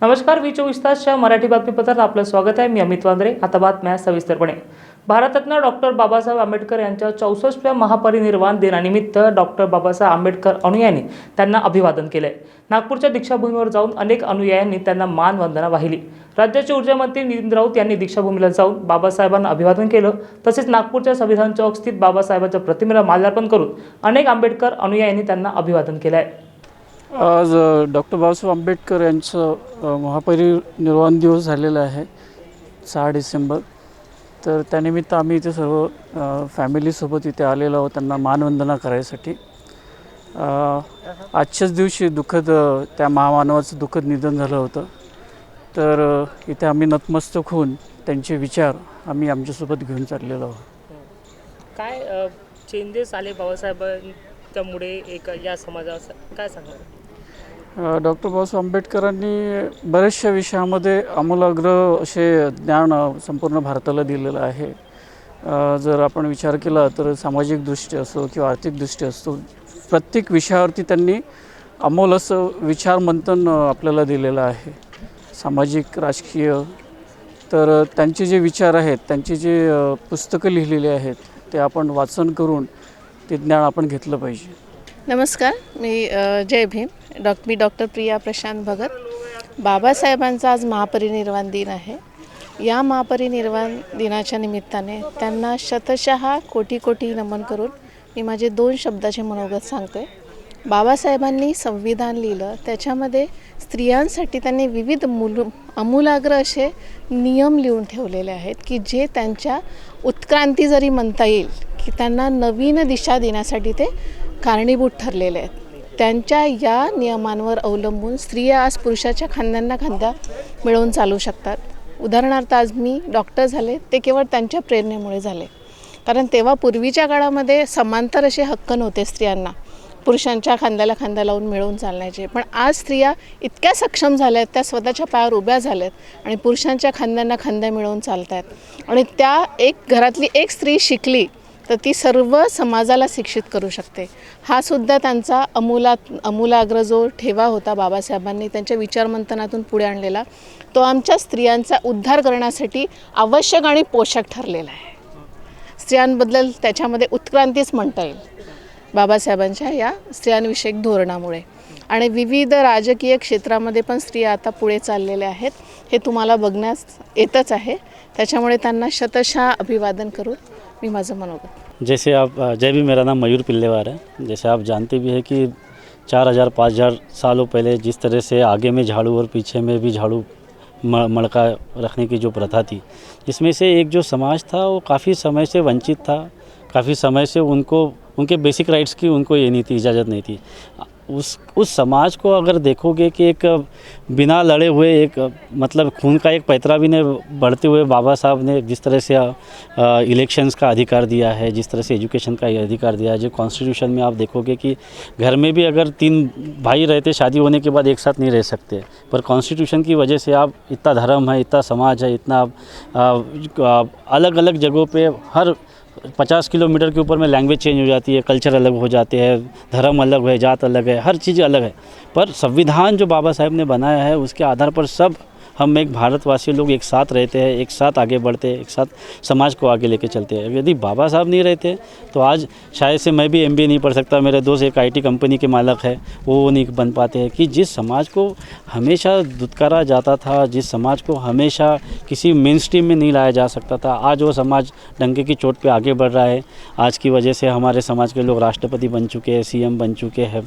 नमस्कार, 24 तासच्या मराठी बातमीपत्रात आपलं स्वागत आहे। मी अमित वांद्रे। आता बातम्या सविस्तरपणे। भारतरत्न डॉक्टर बाबासाहेब आंबेडकर यांच्या 64व्या महापरिनिर्वाण दिनानिमित्त डॉक्टर बाबासाहेब आंबेडकर अनुयायांनी त्यांना अभिवादन केले। नागपूरच्या दीक्षाभूमीवर जाऊन अनेक अनुयायांनी त्यांना मानवंदना वाहिली। राज्याचे ऊर्जामंत्री नितीन राऊत यांनी दीक्षाभूमीला जाऊन बाबासाहेबांना अभिवादन केलं। तसेच नागपूरच्या संविधान चौक स्थित बाबासाहेबांच्या प्रतिमेला माल्यार्पण करून अनेक आंबेडकर अनुयायांनी त्यांना अभिवादन केलं आहे। आज डॉक्टर बाबासाहेब आंबेडकर यांचं महापरिनिर्वाण दिवस झालेला आहे 6 डिसेंबर। तर त्यानिमित्त आम्ही इथे सर्व फॅमिलीसोबत इथे आलेलो आहोत त्यांना मानवंदना करायसाठी। आजच्याच दिवशी त्या महामानवाचं दुःखद निधन झालं होतं। तर इथे आम्ही नतमस्तक होऊन त्यांचे विचार आम्ही आमच्यासोबत घेऊन चाललेलो आहोत। काय चेंजेस आले बाबासाहेबांच्यामुळे एक या समाजात, काय सांगाल? डॉक्टर बाबासाहेब आंबेडकरांनी बऱ्याचशा विषयामध्ये आमूलाग्र असे ज्ञान संपूर्ण भारताला दिलेलं आहे। जर आपण विचार केला तर सामाजिक दृष्टी असो किंवा आर्थिक दृष्टी असो, प्रत्येक विषयावरती त्यांनी अमोल असं विचार मंथन आपल्याला दिलेलं आहे। सामाजिक, राजकीय, तर त्यांचे जे विचार आहेत, त्यांची जे पुस्तकं लिहिलेली आहेत ते आपण वाचन करून ते ज्ञान आपण घेतलं पाहिजे। नमस्कार, मी जय भीम। मी डॉक्टर प्रिया प्रशांत भगत। बाबासाहेबांचा आज महापरिनिर्वाण दिन आहे। या महापरिनिर्वाण दिनाच्या निमित्ताने त्यांना शतशः कोटी कोटी नमन करून मी माझे 2 शब्दाचे मनोगत सांगते। बाबासाहेबांनी संविधान लिहिलं, त्याच्यामध्ये स्त्रियांसाठी त्यांनी विविध आमूलाग्र असे नियम लिहून ठेवलेले आहेत की जे त्यांच्या उत्क्रांती जरी म्हणता येईल की त्यांना नवीन दिशा देण्यासाठी ते कारणीभूत ठरलेले आहेत। त्यांच्या या नियमांवर अवलंबून स्त्रिया आज पुरुषाच्या खांद्यांना खांदा मिळवून चालू शकतात। उदाहरणार्थ आज मी डॉक्टर झाले ते केवळ त्यांच्या प्रेरणेमुळे झाले, कारण तेव्हा पूर्वीच्या काळामध्ये समांतर असे हक्क नव्हते स्त्रियांना पुरुषांच्या खांद्याला खांदा लावून मिळवून चालण्याचे। पण आज स्त्रिया इतक्या सक्षम झाल्या आहेत, त्या स्वतःच्या पायावर उभ्या झाल्यात आणि पुरुषांच्या खांद्यांना खांदा मिळवून चालत आहेत। आणि त्या घरातली एक स्त्री शिकली तर ती सर्व समाजाला शिक्षित करू शकते। हा सुद्धा त्यांचा अमूलाग्र जो ठेवा होता बाबासाहेबांनी त्यांच्या विचारमंथनातून पुढे आणलेला, तो आमच्या स्त्रियांचा उद्धार करण्यासाठी आवश्यक आणि पोषक ठरलेला आहे। स्त्रियांबद्दल त्याच्यामध्ये उत्क्रांतीच म्हणता येईल बाबासाहेबांच्या या स्त्रियांविषयक धोरणामुळे। आणि विविध राजकीय क्षेत्रामध्ये पण स्त्रिया आता पुढे चाललेल्या आहेत, हे तुम्हाला बघण्यास येतच आहे। त्याच्यामुळे त्यांना शतशः अभिवादन करून मी माझं मनोगत। जैसे आप जय भी, मेरा नाम मयूर पिल्लेवार है। जैसे आप जानते भी है कि 4000-5000 सालों पहले जिस तरह से आगे में झाड़ू और पीछे में भी झाड़ू मड़का रखने की जो प्रथा थी, इसमें से एक जो समाज था वो काफ़ी समय से वंचित था। काफ़ी समय से उनके बेसिक राइट्स की उनको ये नहीं थी, इजाज़त नहीं थी। उस समाज को अगर देखोगे कि एक बिना लड़े हुए, एक मतलब खून का एक पैतरा भी नहीं बढ़ते हुए बाबा साहब ने जिस तरह से इलेक्शंस का अधिकार दिया है, जिस तरह से एजुकेशन का अधिकार दिया है, जो कॉन्स्टिट्यूशन में आप देखोगे कि घर में भी अगर 3 भाई रहते शादी होने के बाद एक साथ नहीं रह सकते, पर कॉन्स्टिट्यूशन की वजह से आप इतना धर्म है, इतना समाज है, इतना अलग अलग जगहों पे हर 50 किलोमीटर के ऊपर में लैंग्वेज चेंज हो जाती है, कल्चर अलग हो जाते हैं, धर्म अलग है, जात अलग है, हर चीज़ अलग है। पर संविधान जो बाबा साहेब ने बनाया है उसके आधार पर सब हम एक भारतवासी लोग एक साथ रहते हैं, एक साथ आगे बढ़ते हैं, एक साथ समाज को आगे लेके चलते हैं। यदि बाबा साहब नहीं रहते तो आज शायद से मैं भी MBA नहीं पढ़ सकता, मेरे दोस्त एक IT कंपनी के मालिक है, वो नहीं बन पाते हैं। कि जिस समाज को हमेशा दुत्कारा जाता था, जिस समाज को हमेशा किसी मेन स्ट्रीम में नहीं लाया जा सकता था, आज वो समाज डंके की चोट पे आगे बढ़ रहा है। आज की वजह से हमारे समाज के लोग राष्ट्रपति बन चुके हैं, CM बन चुके हैं।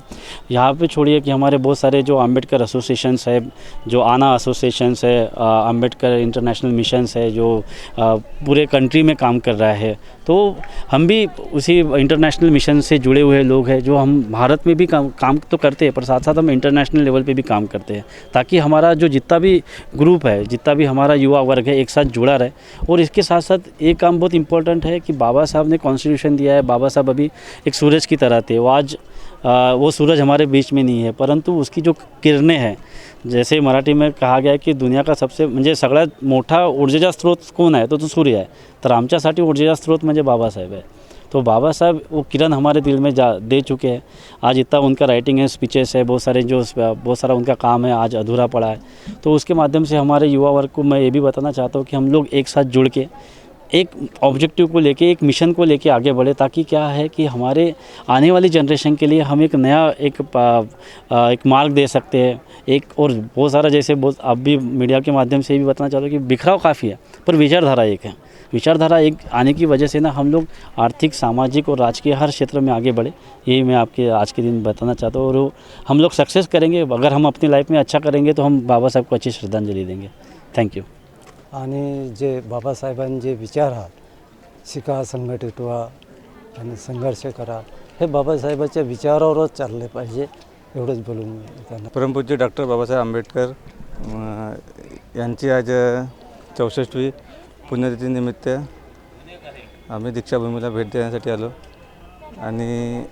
यहाँ पे छोड़िए कि हमारे बहुत सारे जो अम्बेडकर एसोसिएशंस है, जो आना एसोसिएशन है, अम्बेडकर इंटरनेशनल मिशंस है, जो पूरे कंट्री में काम कर रहा है। तो हम भी उसी इंटरनेशनल मिशन से जुड़े हुए लोग हैं, जो हम भारत में भी काम तो करते हैं, पर साथ साथ हम इंटरनेशनल लेवल पे भी काम करते हैं, ताकि हमारा जो जितना भी ग्रुप है, जितना भी हमारा युवा वर्ग है, एक साथ जुड़ा रहे। और इसके साथ साथ एक काम बहुत इंपॉर्टेंट है कि बाबा साहब ने कॉन्स्टिट्यूशन दिया है। बाबा साहब अभी एक सूरज की तरह थे, वो आज वो सूरज हमारे बीच में नहीं है, परंतु उसकी जो किरणें हैं, जैसे मराठी में कहा गया है की दुनिया का सबसे म्हणजे सगळ्यात मोठा ऊर्जेचा स्रोत कोण आहे तो सूर्य आहे। तर आमच्यासाठी ऊर्जेचा स्रोत म्हणजे बाबासाहेब आहे। तो बाबा साहब वो किरण हमारे दिल में दे चुके हैं। आज इतना उनका राइटिंग है, स्पीचेस है, बहुत सारा उनका काम है आज अधूरा पड़ा है। तो उसके माध्यम से हमारे युवा वर्ग को मैं ये भी बताना चाहता हूँ कि हम लोग एक साथ जुड़ के एक ऑब्जेक्टिव को लेके, एक मिशन को लेके आगे बढ़े, ताकि क्या है कि हमारे आने वाली जनरेशन के लिए हम एक नया एक मार्ग दे सकते हैं। एक और बहुत सारा, जैसे बहुत आप भी मीडिया के माध्यम से भी बताना चाहता हूँ कि बिखराव काफ़ी है पर विचारधारा एक है। विचारधारा एक आने की वजह से ना हम लोग आर्थिक, सामाजिक और राजकीय हर क्षेत्र में आगे बढ़े। यही मैं आपके आज के दिन बताना चाहता हूँ। और हम लोग सक्सेस करेंगे अगर हम अपनी लाइफ में अच्छा करेंगे, तो हम बाबा साहब को अच्छी श्रद्धांजलि देंगे। Thank you. आणि जे बाबासाहेबांचे जे विचार आहात, शिका, संघटित व्हा आणि संघर्ष करा, हे बाबासाहेबांच्या विचारावरच चालले पाहिजे, एवढंच बोलून त्यांना. परमपूज्य डॉक्टर बाबासाहेब आंबेडकर यांची आज 64वी पुण्यतिथीनिमित्त आम्ही दीक्षाभूमीला भेट देण्यासाठी आलो. आणि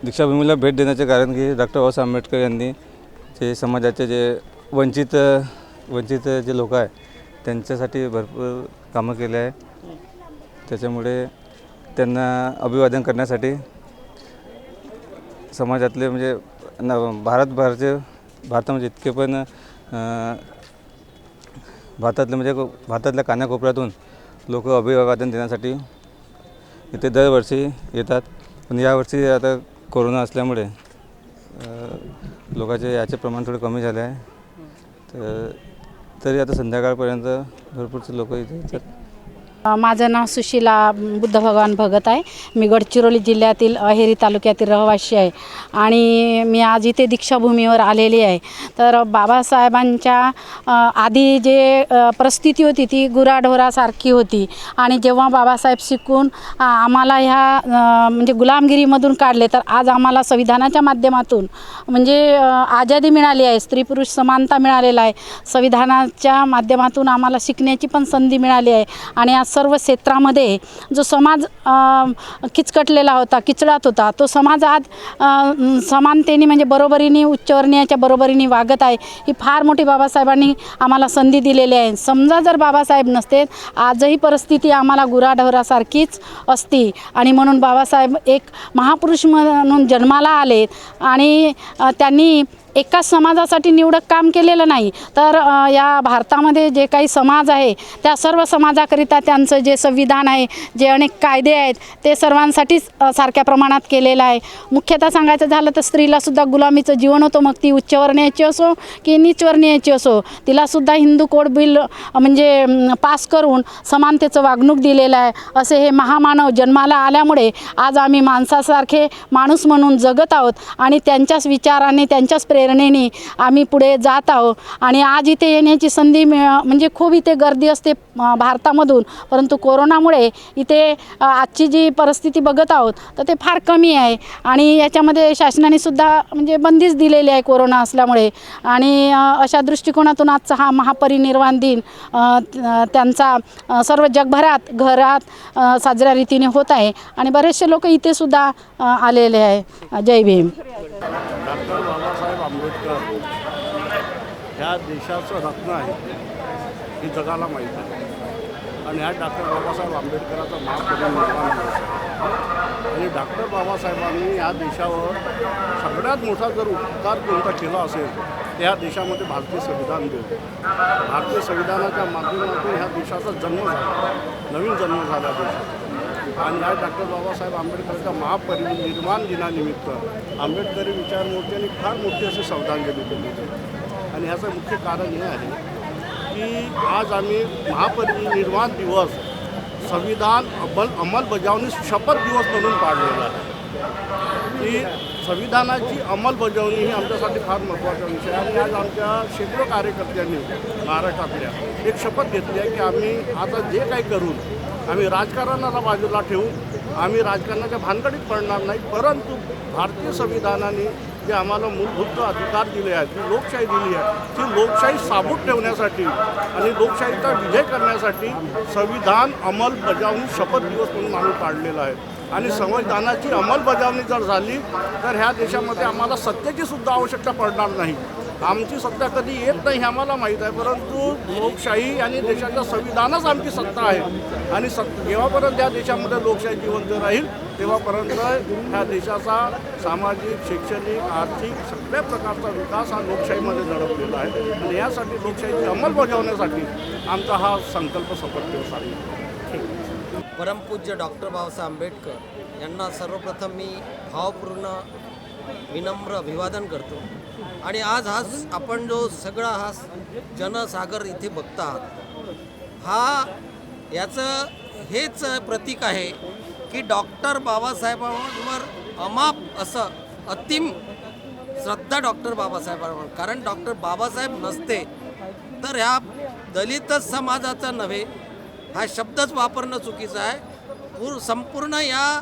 दीक्षाभूमीला भेट देण्याचे कारण की डॉक्टर बाबासाहेब आंबेडकर यांनी जे समाजाचे जे वंचित जे लोक आहे त्यांच्यासाठी भरपूर कामं केले आहे. त्याच्यामुळे त्यांना अभिवादन करण्यासाठी समाजातले म्हणजे भारतामध्ये इतके पण भारतातल्या कानाकोपऱ्यातून लोक अभिवादन देण्यासाठी इथे दरवर्षी येतात. पण यावर्षी आता कोरोना असल्यामुळे लोकांचे याचे प्रमाण थोडे कमी झाले आहे. तरी आता संध्याकाळपर्यंत भरपूरचे लोक इथे येतात. माझं नाव सुशीला बुद्ध भगवान भगत आहे. मी गडचिरोली जिल्ह्यातील अहेरी तालुक्यातील रहिवासी आहे आणि मी आज इथे दीक्षाभूमीवर आलेली आहे. तर बाबासाहेबांच्या आधी जे परिस्थिती होती ती गुराढोरासारखी होती आणि जेव्हा बाबासाहेब शिकून आम्हाला ह्या म्हणजे गुलामगिरीमधून काढले, तर आज आम्हाला संविधानाच्या माध्यमातून म्हणजे आझादी मिळाली आहे, स्त्री पुरुष समानता मिळालेला आहे. संविधानाच्या माध्यमातून आम्हाला शिकण्याची पण संधी मिळाली आहे आणि आज सर्व क्षेत्रामध्ये जो समाज किचकटलेला होता, किचडात होता, तो समाज आज समानतेने म्हणजे बरोबरीने उच्चवर्णीयाच्या बरोबरीने वागत आहे. ही फार मोठी बाबासाहेबांनी आम्हाला संधी दिलेली आहे. समजा जर बाबासाहेब नसते, आजही परिस्थिती आम्हाला गुराढोरासारखीच असती. आणि म्हणून बाबासाहेब एक महापुरुष म्हणून जन्माला आले आणि त्यांनी एकाच समाजासाठी निवडक काम केलेलं नाही, तर या भारतामध्ये जे काही समाज आहे त्या सर्व समाजाकरिता त्यांचं जे संविधान आहे, जे अनेक कायदे आहेत, ते सर्वांसाठीच सारख्या प्रमाणात केलेलं आहे. मुख्यतः सांगायचं झालं तर स्त्रीलासुद्धा गुलामीचं जीवन होतं, मग ती उच्चवर्णीयाची असो की नीचवर्णीयाची असो, तिलासुद्धा हिंदू कोड बिल म्हणजे पास करून समानतेचं वागणूक दिलेलं आहे. असे हे महामानव जन्माला आल्यामुळे आज आम्ही माणसासारखे माणूस म्हणून जगत आहोत आणि त्यांच्याच विचाराने, त्यांच्याच प्रेरणेने आम्ही पुढे जात आहोत. आणि आज इथे येण्याची संधी म्हणजे खूप इथे गर्दी असते भारतामधून, परंतु कोरोनामुळे इथे आजची जी परिस्थिती बघत आहोत तर ते फार कमी आहे. आणि याच्यामध्ये शासनाने सुद्धा म्हणजे बंदीच दिलेली आहे कोरोना असल्यामुळे. आणि अशा दृष्टिकोनातून आजचा हा महापरिनिर्वाण दिन त्यांचा सर्व जगभरात घरात साजऱ्या रीतीने होत आहे आणि बरेचसे लोक इथे सुद्धा आलेले आहे. जय भीम. डॉक्टर बाबासाहेब आंबेडकर ह्या देशाचं रत्न आहे ही जगाला माहीत आहे. आणि ह्या डॉक्टर बाबासाहेब आंबेडकराचा महापरिनिर्वाण दिवस आहे. आणि डॉक्टर बाबासाहेबांनी या देशावर सगळ्यात मोठा जर उपकार कोणता केला असेल तर ह्या देशामध्ये भारतीय संविधान दिलं. भारतीय संविधानाच्या माध्यमातून ह्या देशाचा जन्म झाला, नवीन जन्म झाला देशाचा. आणि आज डॉक्टर बाबासाहेब आंबेडकरच्या महापरिनिर्वाण दिनानिमित्त आंबेडकरी विचारमूर्तींनी फार मोठी अशी श्रद्धांजली दिली. आणि ह्याचं मुख्य कारण हे आहे की आज आम्ही महापरिनिर्वाण दिवस संविधान अंमलबजावणी शपथ दिवस म्हणून पाळलेला आहे. की संविधानाची अंमलबजावणी ही आमच्यासाठी फार महत्त्वाचा विषय आहे. आणि आज आमच्या शेकडो कार्यकर्त्यांनी महाराष्ट्रातल्या एक शपथ घेतली आहे की आम्ही आता जे काही करून आम्ही राजकारणाला बाजूला ठेवू, आम्ही राजकारणाच्या भानगडीत पडणार नाही, परंतु भारतीय संविधानाने जे आम्हाला मूलभूत अधिकार दिले आहेत, जी लोकशाही दिली आहे, ती लोकशाही साबूत ठेवण्यासाठी आणि लोकशाहीचा विजय करण्यासाठी संविधान अंमलबजावणी शपथ दिवस म्हणून आम्ही पाळलेला आहे. आणि संविधानाची अंमलबजावणी जर झाली तर ह्या देशामध्ये आम्हाला सत्तेची सुद्धा आवश्यकता पडणार नाही. आमची सत्ता कधी येत नाही हे आम्हाला माहीत आहे, परंतु लोकशाही आणि देशाच्या संविधानच आमची सत्ता आहे आणि जेव्हापर्यंत या देशामध्ये लोकशाही जिवंत राहील तेव्हापर्यंत ह्या देशाचा सामाजिक, शैक्षणिक, आर्थिक सगळ्या प्रकारचा विकास हा लोकशाहीमध्ये दडपलेला आहे आणि यासाठी लोकशाहीची अंमलबजावण्यासाठी आमचा हा संकल्प सफल दिवस आहे. परमपूज्य डॉक्टर बाबासाहेब आंबेडकर यांना सर्वप्रथम मी भावपूर्ण विनम्र अभिवादन करतो. आणि आज आपण जो सगळा जनसागर इथे बघता आहात याचं हेच प्रतीक आहे की डॉक्टर बाबासाहेबांवर अमाप असं अतिम श्रद्धा डॉक्टर बाबासाहेबांवर. कारण डॉक्टर बाबासाहेब नसते तर ह्या दलित समाजाचा नव्हे हा शब्दच वापरणं चुकीचं आहे, संपूर्ण या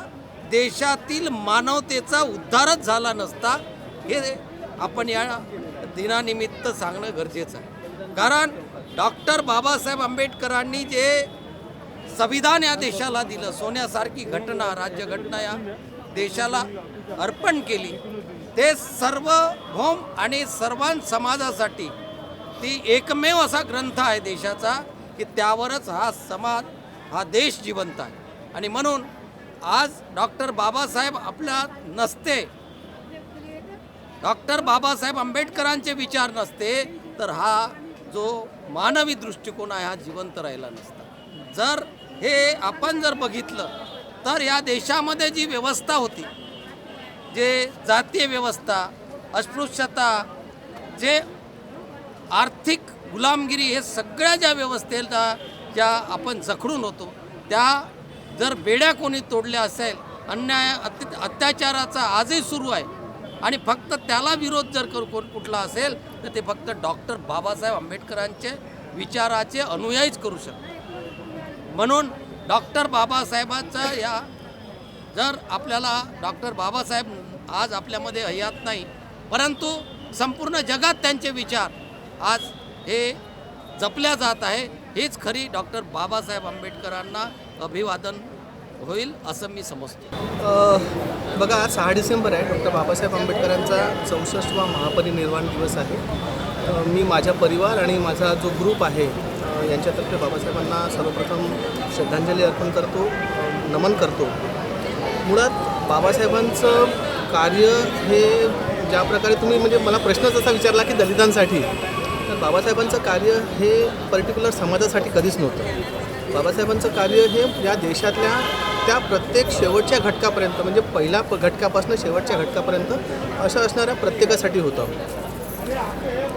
देशातील मानवतेचा उद्धारच झाला नसता हे आपण या दिनानिमित्त सांगणं गरजेचं आहे. कारण डॉक्टर बाबासाहेब आंबेडकरांनी जे संविधान या देशाला दिलं, सोन्यासारखी घटना, राज्यघटना या देशाला अर्पण केली, ते सार्वभौम आणि सर्वांच समाजासाठी ती एकमेव असा ग्रंथ आहे देशाचा की त्यावरच हा समाज, हा देश जिवंत आहे. आणि म्हणून आज डॉक्टर बाबासाहेब आपल्या नसते, डॉक्टर बाबासाहेब आंबेडकरांचे विचार नसते तर हा जो मानवी दृष्टिकोन आहे हा जिवंत राहिला नसता. जर हे आपण जर बघितलं तर या देशामध्ये जी व्यवस्था होती, जे जातीय व्यवस्था, अस्पृश्यता, जे आर्थिक गुलामगिरी, हे सगळ्या ज्या व्यवस्थेला ज्या आपण जखडून होतो त्या जर बेड्या कोणी तोडल्या असेल, अन्याय अत्याचाराचा आजही सुरू आहे आणि फक्त त्याला विरोध जर कुठला असेल तर ते फक्त डॉक्टर बाबासाहेब आंबेडकरांचे विचाराचे अनुयायीच करू शकतात. म्हणून डॉक्टर बाबासाहेबांचा या जर आपल्याला डॉक्टर बाबासाहेब आज आपल्यामध्ये हयात नाही, परंतु संपूर्ण जगात त्यांचे विचार आज हे जपल्या जात आहे, हेच खरी डॉक्टर बाबासाहेब आंबेडकरांना अभिवादन होईल असं मी समजतो. बघा, आज 6 डिसेंबर आहे, डॉक्टर बाबासाहेब आंबेडकरांचा 64वा महापरिनिर्वाण दिवस आहे. मी माझ्या परिवार आणि माझा जो ग्रुप आहे यांच्यातर्फे बाबासाहेबांना सर्वप्रथम श्रद्धांजली अर्पण करतो, नमन करतो. मुळात बाबासाहेबांचं कार्य हे ज्या प्रकारे तुम्ही म्हणजे मला प्रश्नच असा विचारला की दलितांसाठी, तर बाबासाहेबांचं कार्य हे पर्टिक्युलर समाजासाठी कधीच नव्हतं. बाबासाहेबांचं कार्य हे या देशातल्या त्या प्रत्येक शेवटच्या घटकापर्यंत, म्हणजे पहिल्या घटकापासून शेवटच्या घटकापर्यंत असं असणाऱ्या प्रत्येकासाठी होतं.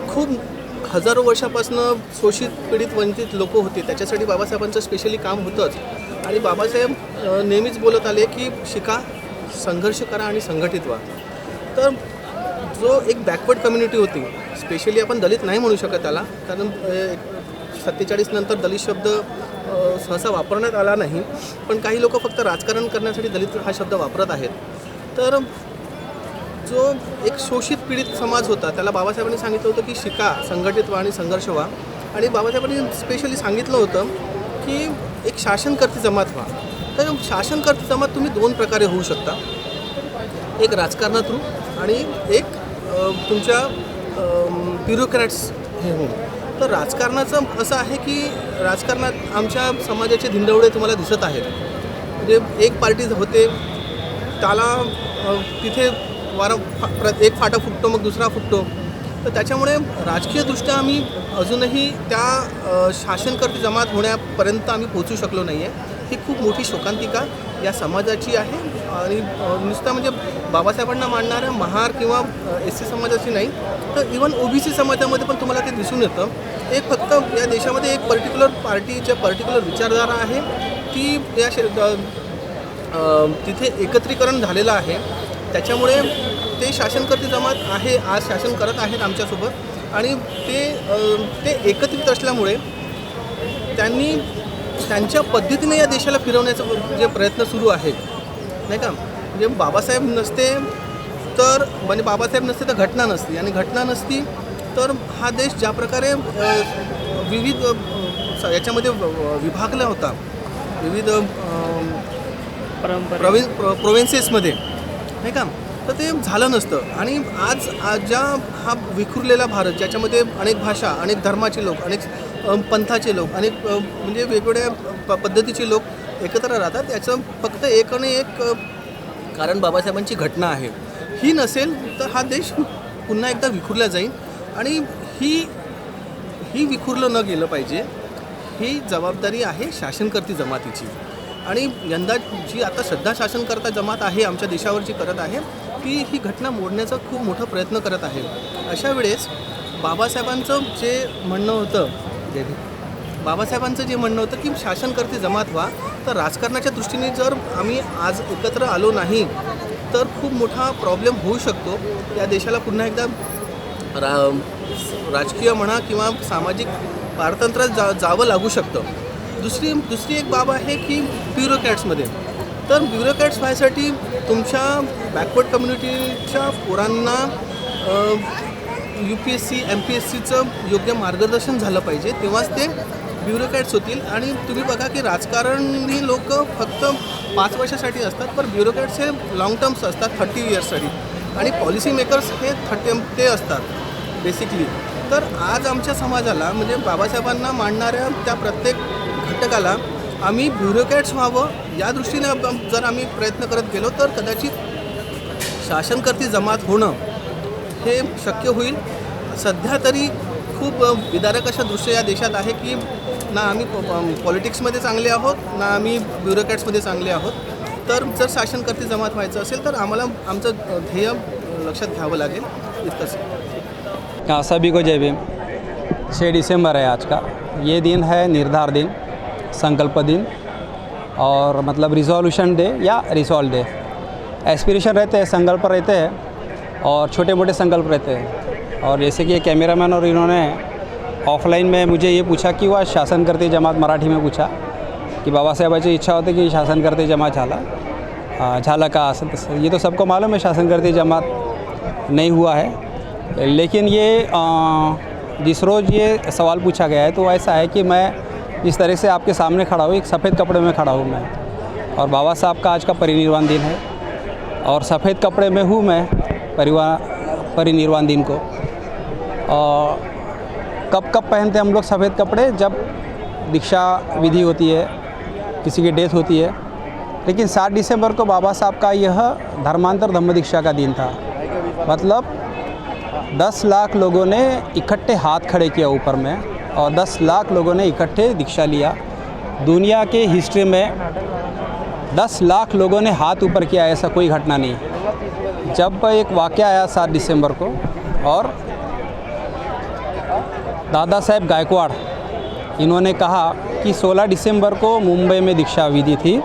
खूप हजारो वर्षापासून शोषित, पीडित, वंचित लोक होते, त्याच्यासाठी बाबासाहेबांचं स्पेशली काम होतंच. आणि बाबासाहेब नेहमीच बोलत आले की शिका, संघर्ष करा आणि संघटित व्हा. तर जो एक बॅकवर्ड कम्युनिटी होती, स्पेशली आपण दलित नाही म्हणू शकत त्याला, कारण 47 नंतर दलित शब्द सहसा वापरण्यात आला नाही, पण काही लोक फक्त राजकारण करण्यासाठी दलित हा शब्द वापरत आहेत. तर जो एक शोषित पीडित समाज होता त्याला बाबासाहेबांनी सांगितलं होतं की शिका, संघटित व्हा आणि संघर्ष व्हा. आणि बाबासाहेबांनी स्पेशली सांगितलं होतं की एक शासनकर्ती जमात व्हा. तर शासनकर्ती जमात तुम्ही 2 प्रकारे होऊ शकता, एक राजकारणा थ्रू आणि एक तुमच्या ब्युरोक्रॅट्स हे होऊन. तर राजकारणाचं असं आहे की राजकारणात आमच्या समाजाचे धिंडवडे तुम्हाला दिसत आहेत. म्हणजे एक पार्टी होते, त्याला तिथे एक फाटा फुटतो, मग दुसरा फुटतो. तर त्याच्यामुळे राजकीयदृष्ट्या आम्ही अजूनही त्या शासनकर्ती जमात होण्यापर्यंत आम्ही पोचू शकलो नाही आहे. ही खूप मोठी शोकांतिका या समाजाची आहे. आणि नुसतं म्हणजे बाबासाहेबांना मानणाऱ्या महार किंवा SC समाजाची नाही, तर इवन OBC समाजामध्ये पण तुम्हाला ते दिसून येतं. एक फक्त या देशामध्ये एक पर्टिक्युलर पार्टीच्या पर्टिक्युलर विचारधारा आहे, ती या तिथे एकत्रीकरण झालेलं आहे. त्याच्यामुळे ते शासनकर्ती जमात आहे, आज शासन करत आहेत आमच्यासोबत. आणि ते एकत्रित असल्यामुळे त्यांनी त्यांच्या पद्धतीने या देशाला फिरवण्याचा जे प्रयत्न सुरू आहे, नाही का. म्हणजे बाबासाहेब नसते तर घटना नसती, आणि घटना नसती तर हा देश ज्या प्रकारे विविध याच्यामध्ये विभागला होता, विविध प्रोव्हिन्सेसमध्ये, नाही का. तर ते झालं नसतं. आणि आज ज्या हा विखुरलेला भारत, ज्याच्यामध्ये अनेक भाषा, अनेक धर्माचे लोक, अनेक पंथाचे लोक, अनेक म्हणजे वेगवेगळ्या पद्धतीचे लोक एकत्र राहतात, याचं फक्त एक आणि एक कारण बाबासाहेबांची घटना आहे. ही नसेल तर हा देश पुन्हा एकदा विखुरला जाईल. आणि ही विखुरलं न गेलं पाहिजे, ही जबाबदारी आहे शासनकर्ती जमातीची. आणि यंदा जी आता सध्या शासनकर्ता जमात आहे आमच्या देशावरची करत आहे, ती ही घटना मोडण्याचा खूप मोठा प्रयत्न करत आहे. अशा वेळेस बाबासाहेबांचं जे म्हणणं होतं की शासनकर्ती जमात व्हा, तर राजकारणाच्या दृष्टीने जर आम्ही आज एकत्र आलो नाही तर खूप मोठा प्रॉब्लेम होऊ शकतो. या देशाला पुन्हा एकदा राजकीय म्हणा किंवा सामाजिक पारतंत्र्यात जावं लागू शकतं. दुसरी एक बाब आहे की ब्युरोक्रॅट्समध्ये. तर ब्युरोक्रॅट्स व्हायसाठी तुमच्या बॅकवर्ड कम्युनिटीच्या पोरांना UPSC MPSCचं योग्य मार्गदर्शन झालं पाहिजे, तेव्हाच ते ब्युरोक्रॅट्स होतील. आणि तुम्ही बघा की राजकारणी लोक फक्त 5 वर्षासाठी असतात, पण ब्युरोक्रॅट्स हे लाँग टर्म्स असतात, 30 इयर्ससाठी. आणि पॉलिसी मेकर्स हे ते असतात बेसिकली. तर आज आमच्या समाजाला म्हणजे बाबासाहेबांना मांडणाऱ्या त्या प्रत्येक घटकाला आम्ही ब्युरोक्रॅट्स व्हावं या दृष्टीने जर आम्ही प्रयत्न करत गेलो तर कदाचित शासनकर्ती जमात होणं हे शक्य होईल. सध्या तरी खूप विदारक अशा दृश्य या देशात आहे की ना आम्ही पॉलिटिक्समध्ये चांगले आहोत, ना आम्ही ब्युरोक्रॅट्समध्ये चांगले आहोत. तर जर शासनकर्ती जमात व्हायचं असेल तर आम्हाला आमचं ध्येय लक्षात घ्यावं लागेल. इतकंच. हाँ, सभी को जय भीम। 6 दिसंबर है आज का. ये दिन है निर्धार दिन, संकल्प दिन और मतलब रिजोल्यूशन डे या रिसॉल्व डे. एस्पिरेशन रहते हैं, संकल्प रहते हैं और छोटे मोटे संकल्प रहते हैं. और जैसे कि कैमरामैन और इन्होंने ऑफलाइन में मुझे ये पूछा की वह शासनकर्ती जमात मराठी में पूछा की बाबासाहेबांची इच्छा होती की शासनकर्ती जमात झाला का असं तसं. ये तो सबको मालूम है शासनकर्ती जमात नहीं हुआ है. लेकिन ये जिस रोज़ ये सवाल पूछा गया है तो ऐसा है कि मैं जिस तरह से आपके सामने खड़ा हूँ, एक सफ़ेद कपड़े में खड़ा हूँ मैं, और बाबा साहब का आज का परिनिर्वाण दिन है और सफ़ेद कपड़े में हूँ मैं परिनिर्वाण दिन को. और कब पहनते हम लोग सफ़ेद कपड़े? जब दीक्षा विधि होती है, किसी की डेथ होती है. लेकिन 7 दिसंबर को बाबा साहब का यह धर्मांतर धम्म दीक्षा का दिन था. मतलब 10 लाख लोगों ने इकट्ठे हाथ खड़े किया ऊपर में और 10 लाख लोगों ने इकट्ठे दीक्षा लिया. दुनिया के हिस्ट्री में 10 लाख लोगों ने हाथ ऊपर किया ऐसा कोई घटना नहीं. जब एक वाक़या आया 7 दिसंबर को और दादा साहेब गायकवाड़ इन्होंने कहा कि 16 दिसंबर को मुंबई में दीक्षा विधि थी,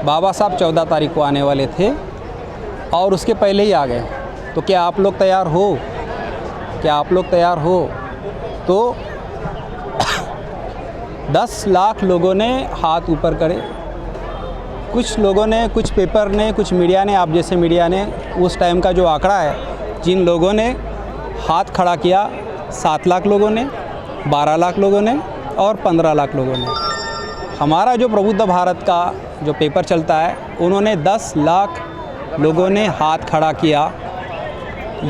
बाबा साहब 14 तारीख को आने वाले थे और उसके पहले ही आ गए. तो क्या आप लोग तैयार हो? तो 10 लाख लोगों ने हाथ ऊपर करे. कुछ लोगों ने, कुछ पेपर ने, कुछ मीडिया ने, आप जैसे मीडिया ने उस टाइम का जो आंकड़ा है, जिन लोगों ने हाथ खड़ा किया 7 लाख लोगों ने, 12 लाख लोगों ने और 15 लाख लोगों ने. हमारा जो प्रबुद्ध भारत का जो पेपर चलता है, उन्होंने 10 लाख लोगों ने हाथ खड़ा किया.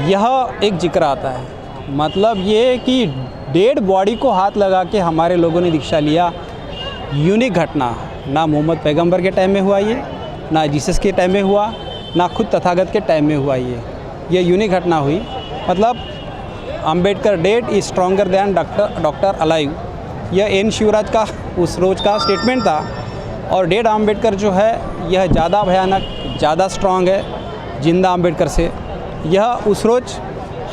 यह एक जिक्र आता है. मतलब ये कि डेड बॉडी को हाथ लगा के हमारे लोगों ने दीक्षा लिया. यूनिक घटना. ना मोहम्मद पैगंबर के टाइम में हुआ ये, ना जीसस के टाइम में हुआ, ना खुद तथागत के टाइम में हुआ ये यूनिक घटना हुई. मतलब अंबेडकर डेड इज स्ट्रॉन्गर दैन डॉक्टर अलाइव. यह एन शिवराज का उस रोज़ का स्टेटमेंट था. और डेड अंबेडकर जो है यह ज़्यादा भयानक, ज़्यादा स्ट्रॉन्ग है जिंदा अंबेडकर से. यह उस रोज़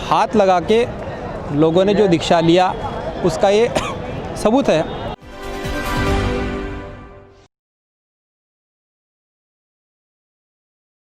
हाथ लगा के लोगों ने जो दीक्षा लिया उसका ये सबूत है.